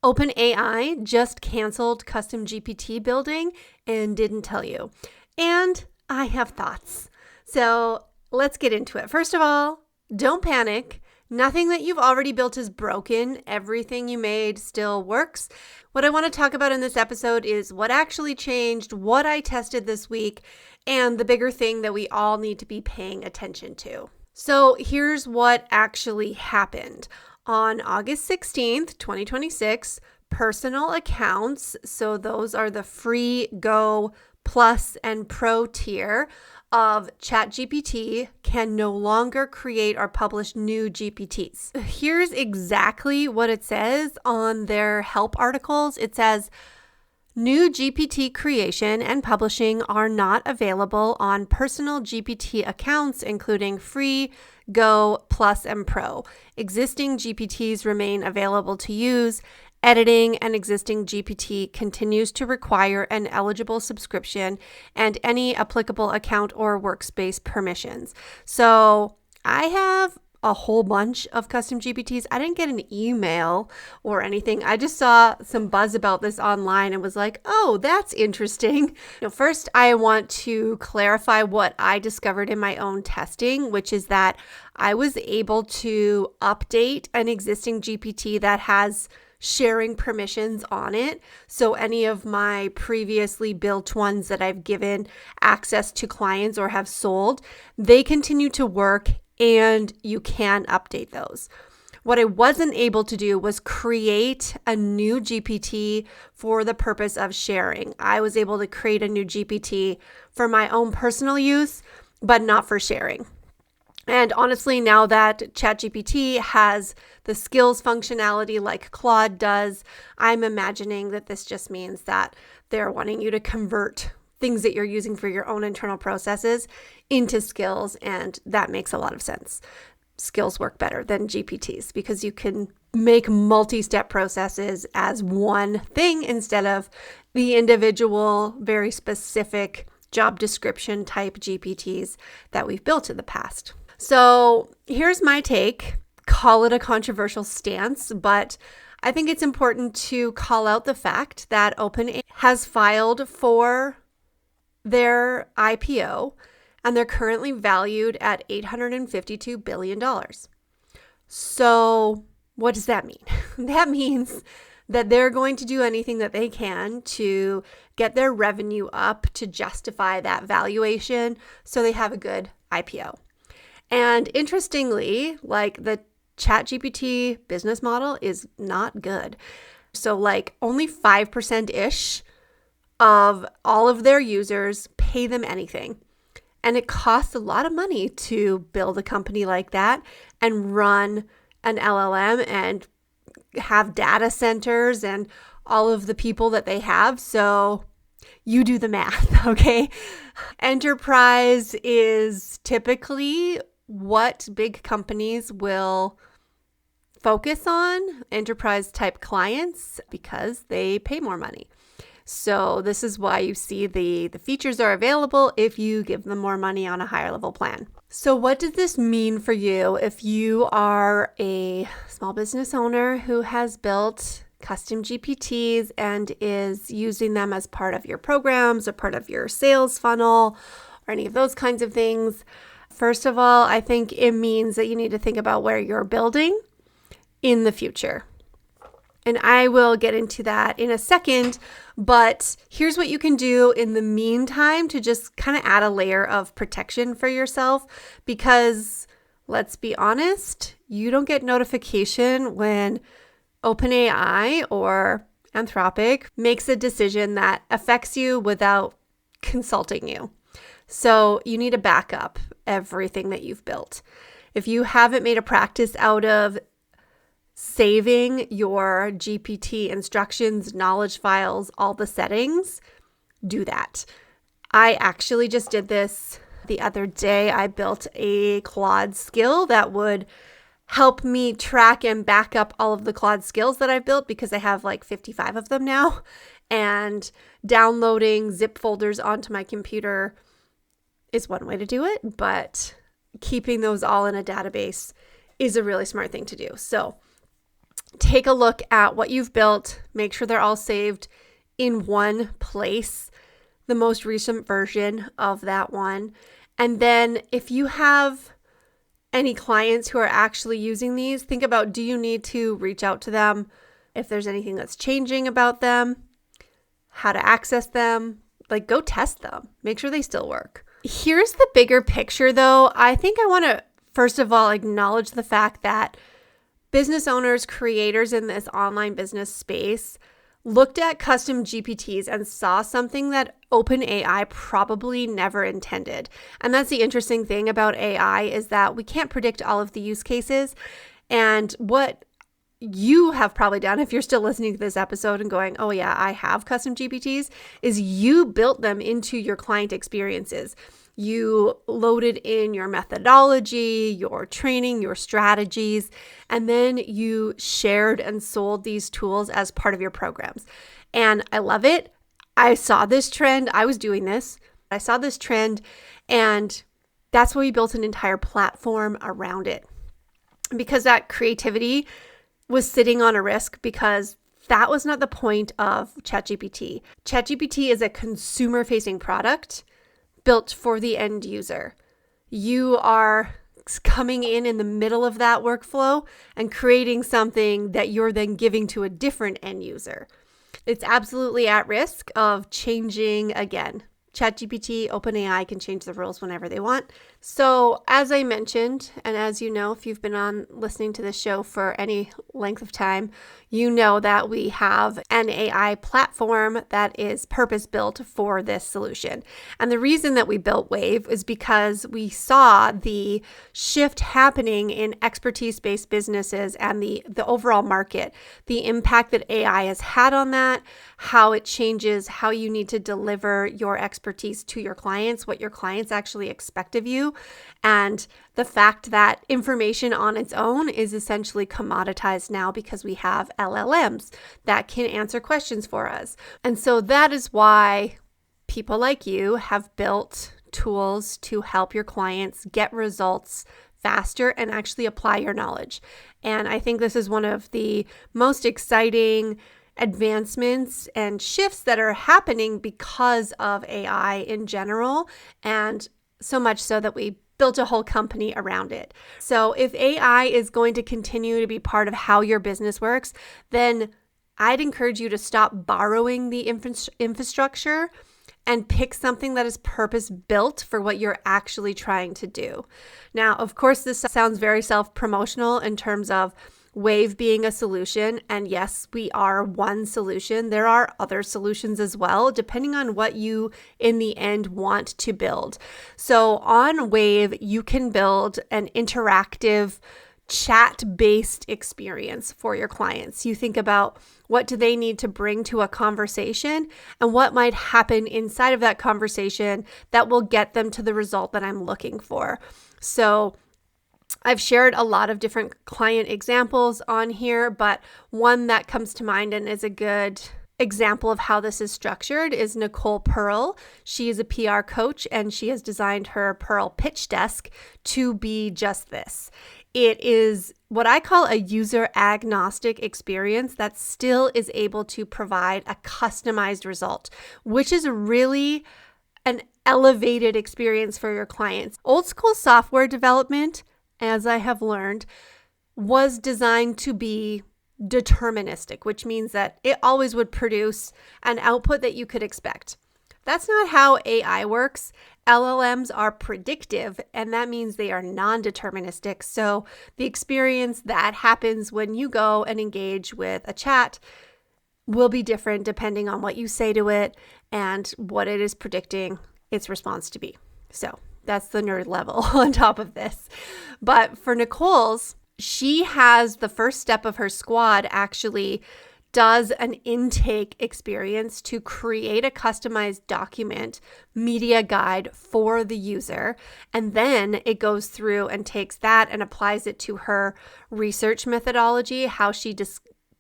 OpenAI just canceled custom GPT building and didn't tell you. And I have thoughts. So let's get into it. First of all, don't panic. Nothing that you've already built is broken. Everything you made still works. What I want to talk about in this episode is what actually changed, what I tested this week, and the bigger thing that we all need to be paying attention to. So here's what actually happened. On August 16th, 2026, personal accounts, so those are the free Go Plus and Pro tier of ChatGPT, can no longer create or publish new GPTs. Here's exactly what it says on their help articles. It says, new GPT creation and publishing are not available on personal GPT accounts, including free, Go, Plus, and Pro. Existing GPTs remain available to use. Editing an existing GPT continues to require an eligible subscription and any applicable account or workspace permissions. So I have a whole bunch of custom GPTs. I didn't get an email or anything. I just saw some buzz about this online and was like, oh, that's interesting. First, I want to clarify what I discovered in my own testing, which is that I was able to update an existing GPT that has sharing permissions on it. So any of my previously built ones that I've given access to clients or have sold, they continue to work and you can update those. What I wasn't able to do was create a new GPT for the purpose of sharing. I was able to create a new GPT for my own personal use, but not for sharing. And honestly, now that ChatGPT has the skills functionality like Claude does, I'm imagining that this just means that they're wanting you to convert things that you're using for your own internal processes into skills, and that makes a lot of sense. Skills work better than GPTs because you can make multi-step processes as one thing instead of the individual, very specific job description type GPTs that we've built in the past. So here's my take. Call it a controversial stance, but I think it's important to call out the fact that OpenAI has filed for their IPO and they're currently valued at $852 billion. So what does that mean? That means that they're going to do anything that they can to get their revenue up to justify that valuation so they have a good IPO. And interestingly, like the ChatGPT business model is not good. So like only 5%-ish of all of their users pay them anything. And it costs a lot of money to build a company like that and run an LLM and have data centers and all of the people that they have. So you do the math, okay? Enterprise is typically what big companies will focus on, enterprise type clients, because they pay more money. So this is why you see the features are available if you give them more money on a higher level plan. So what does this mean for you if you are a small business owner who has built custom GPTs and is using them as part of your programs or part of your sales funnel or any of those kinds of things? First of all, I think it means that you need to think about where you're building in the future. And I will get into that in a second, but here's what you can do in the meantime to just kind of add a layer of protection for yourself, because let's be honest, you don't get notification when OpenAI or Anthropic makes a decision that affects you without consulting you. So you need to back up everything that you've built. If you haven't made a practice out of saving your GPT instructions, knowledge files, all the settings, do that. I actually just did this the other day. I built a Claude skill that would help me track and back up all of the Claude skills that I've built, because I have like 55 of them now, and downloading zip folders onto my computer is one way to do it, but keeping those all in a database is a really smart thing to do. So take a look at what you've built, make sure they're all saved in one place, the most recent version of that one. And then if you have any clients who are actually using these, think about, do you need to reach out to them? If there's anything that's changing about them, how to access them, like go test them, make sure they still work. Here's the bigger picture though. I think I want to first of all acknowledge the fact that business owners, creators in this online business space looked at custom GPTs and saw something that OpenAI probably never intended. And that's the interesting thing about AI is that we can't predict all of the use cases. And what you have probably done, if you're still listening to this episode and going, oh yeah, I have custom GPTs, is you built them into your client experiences. You loaded in your methodology, your training, your strategies, and then you shared and sold these tools as part of your programs. And I love it. I saw this trend. I was doing this. I saw this trend, and that's why we built an entire platform around it. Because that creativity was sitting on a risk, because that was not the point of ChatGPT. ChatGPT is a consumer-facing product built for the end user. You are coming in the middle of that workflow and creating something that you're then giving to a different end user. It's absolutely at risk of changing again. ChatGPT, OpenAI can change the rules whenever they want. So as I mentioned, and as you know, if you've been on listening to this show for any length of time, you know that we have an AI platform that is purpose-built for this solution. And the reason that we built wAIv is because we saw the shift happening in expertise-based businesses and the overall market, the impact that AI has had on that, how it changes how you need to deliver your expertise to your clients, what your clients actually expect of you, and the fact that information on its own is essentially commoditized now because we have LLMs that can answer questions for us. And so that is why people like you have built tools to help your clients get results faster and actually apply your knowledge. And I think this is one of the most exciting advancements and shifts that are happening because of AI in general, and so much so that we built a whole company around it. So if AI is going to continue to be part of how your business works, then I'd encourage you to stop borrowing the infrastructure and pick something that is purpose-built for what you're actually trying to do. Now, of course, this sounds very self-promotional in terms of wAIv being a solution. And yes, we are one solution. There are other solutions as well, depending on what you in the end want to build. So on wAIv, you can build an interactive chat-based experience for your clients. You think about what do they need to bring to a conversation and what might happen inside of that conversation that will get them to the result that I'm looking for. So I've shared a lot of different client examples on here, but one that comes to mind and is a good example of how this is structured is Nicole Pearl. She is a PR coach, and she has designed her Pearl pitch desk to be just this. It is what I call a user agnostic experience that still is able to provide a customized result, which is really an elevated experience for your clients. Old school software development, as I have learned, was designed to be deterministic, which means that it always would produce an output that you could expect. That's not how AI works. LLMs are predictive, and that means they are non-deterministic. So the experience that happens when you go and engage with a chat will be different depending on what you say to it and what it is predicting its response to be. So that's the nerd level on top of this. But for Nicole's, she has the first step of her squad actually does an intake experience to create a customized document media guide for the user. And then it goes through and takes that and applies it to her research methodology, how she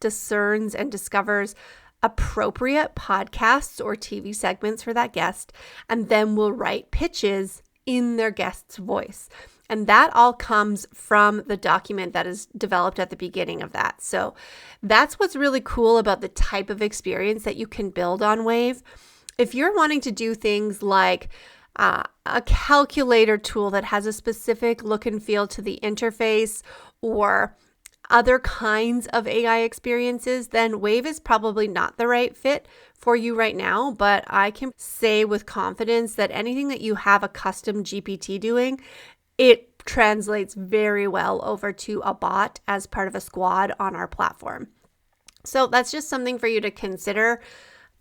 discerns and discovers appropriate podcasts or TV segments for that guest, and then will write pitches in their guest's voice. And that all comes from the document that is developed at the beginning of that. So that's what's really cool about the type of experience that you can build on wAIv. If you're wanting to do things like a calculator tool that has a specific look and feel to the interface, or other kinds of AI experiences, then wAIv is probably not the right fit for you right now. But I can say with confidence that anything that you have a custom GPT doing, it translates very well over to a bot as part of a squad on our platform. So that's just something for you to consider.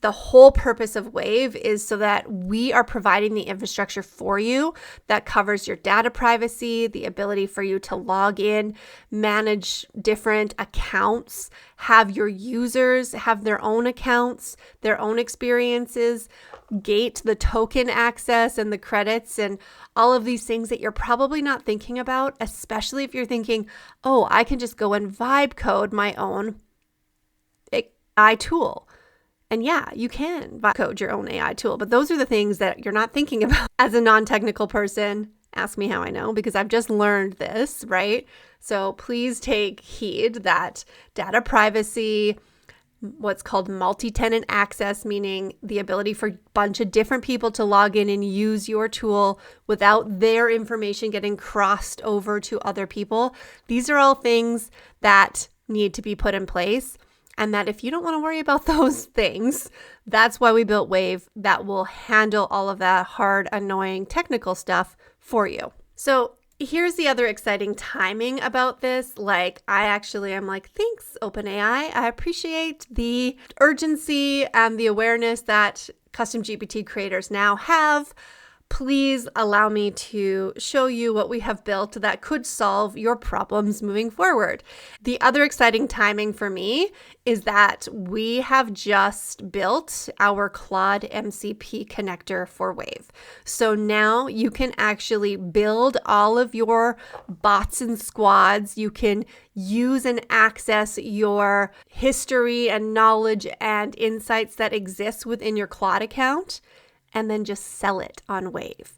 The whole purpose of wAIv is so that we are providing the infrastructure for you that covers your data privacy, the ability for you to log in, manage different accounts, have your users have their own accounts, their own experiences, gate the token access and the credits and all of these things that you're probably not thinking about, especially if you're thinking, oh, I can just go and vibe code my own AI tool. And yeah, you can code your own AI tool, but those are the things that you're not thinking about as a non-technical person. Ask me how I know, because I've just learned this, right? So please take heed that data privacy, what's called multi-tenant access, meaning the ability for a bunch of different people to log in and use your tool without their information getting crossed over to other people. These are all things that need to be put in place. And that if you don't want to worry about those things, that's why we built wAIv, that will handle all of that hard, annoying technical stuff for you. So here's the other exciting timing about this. Like, I actually am like, thanks, OpenAI. I appreciate the urgency and the awareness that custom GPT creators now have. Please allow me to show you what we have built that could solve your problems moving forward. The other exciting timing for me is that we have just built our Claude MCP connector for wAIv. So now you can actually build all of your bots and squads. You can use and access your history and knowledge and insights that exist within your Claude account, and then just sell it on wAIv.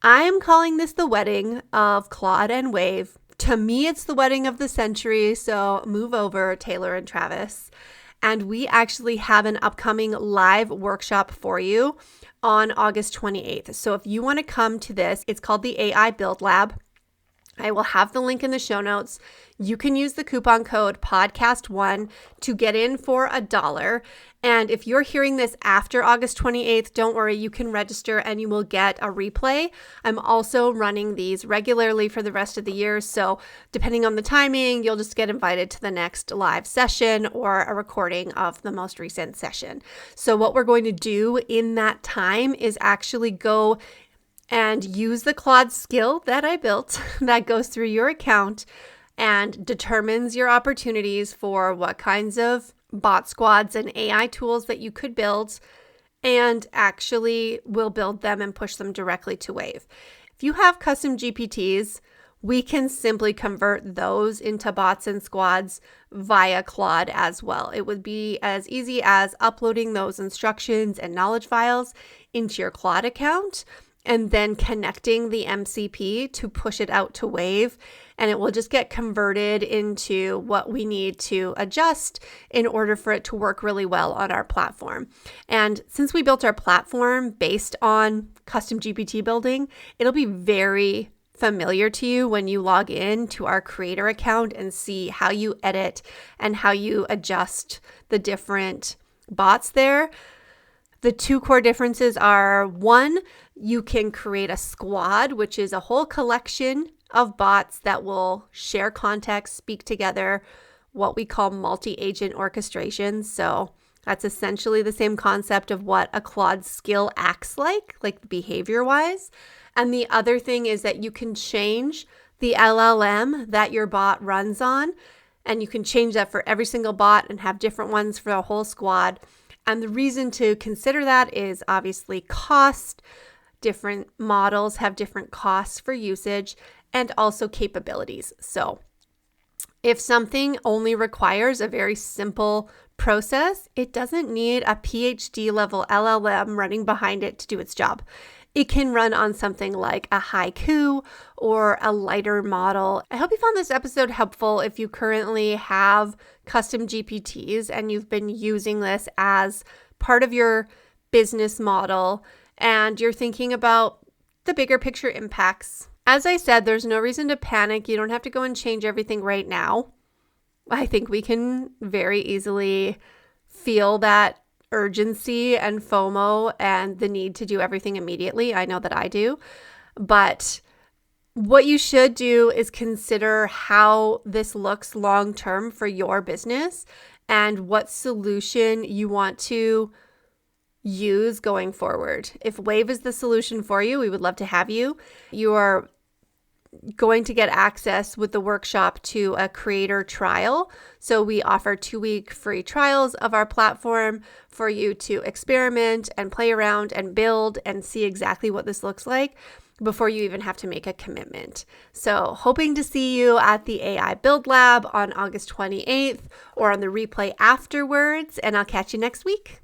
I am calling this the wedding of Claude and wAIv. To me, it's the wedding of the century, so move over, Taylor and Travis. And we actually have an upcoming live workshop for you on August 28th. So if you want to come to this, it's called the AI Build Lab. I will have the link in the show notes. You can use the coupon code podcast1 to get in for $1. And if you're hearing this after August 28th, don't worry, you can register and you will get a replay. I'm also running these regularly for the rest of the year. So depending on the timing, you'll just get invited to the next live session or a recording of the most recent session. So what we're going to do in that time is actually go and use the Claude skill that I built that goes through your account and determines your opportunities for what kinds of bot squads and AI tools that you could build, and actually will build them and push them directly to wAIv. If you have custom GPTs, we can simply convert those into bots and squads via Claude as well. It would be as easy as uploading those instructions and knowledge files into your Claude account, and then connecting the MCP to push it out to wAIv, and it will just get converted into what we need to adjust in order for it to work really well on our platform. And since we built our platform based on custom GPT building, it'll be very familiar to you when you log in to our creator account and see how you edit and how you adjust the different bots there. The two core differences are, one, you can create a squad, which is a whole collection of bots that will share context, speak together, what we call multi-agent orchestration. So that's essentially the same concept of what a Claude skill acts like behavior-wise. And the other thing is that you can change the LLM that your bot runs on, and you can change that for every single bot and have different ones for a whole squad. And the reason to consider that is obviously cost. Different models have different costs for usage and also capabilities. So if something only requires a very simple process, it doesn't need a PhD level LLM running behind it to do its job. it can run on something like a Haiku or a lighter model. I hope you found this episode helpful if you currently have custom GPTs and you've been using this as part of your business model and you're thinking about the bigger picture impacts. As I said, there's no reason to panic. You don't have to go and change everything right now. I think we can very easily feel that urgency and FOMO and the need to do everything immediately. I know that I do. But what you should do is consider how this looks long term for your business and what solution you want to use going forward. If wAIv is the solution for you, we would love to have you. You are going to get access with the workshop to a creator trial. So we offer 2-week free trials of our platform for you to experiment and play around and build and see exactly what this looks like before you even have to make a commitment. So hoping to see you at the AI Build Lab on August 28th or on the replay afterwards, and I'll catch you next week.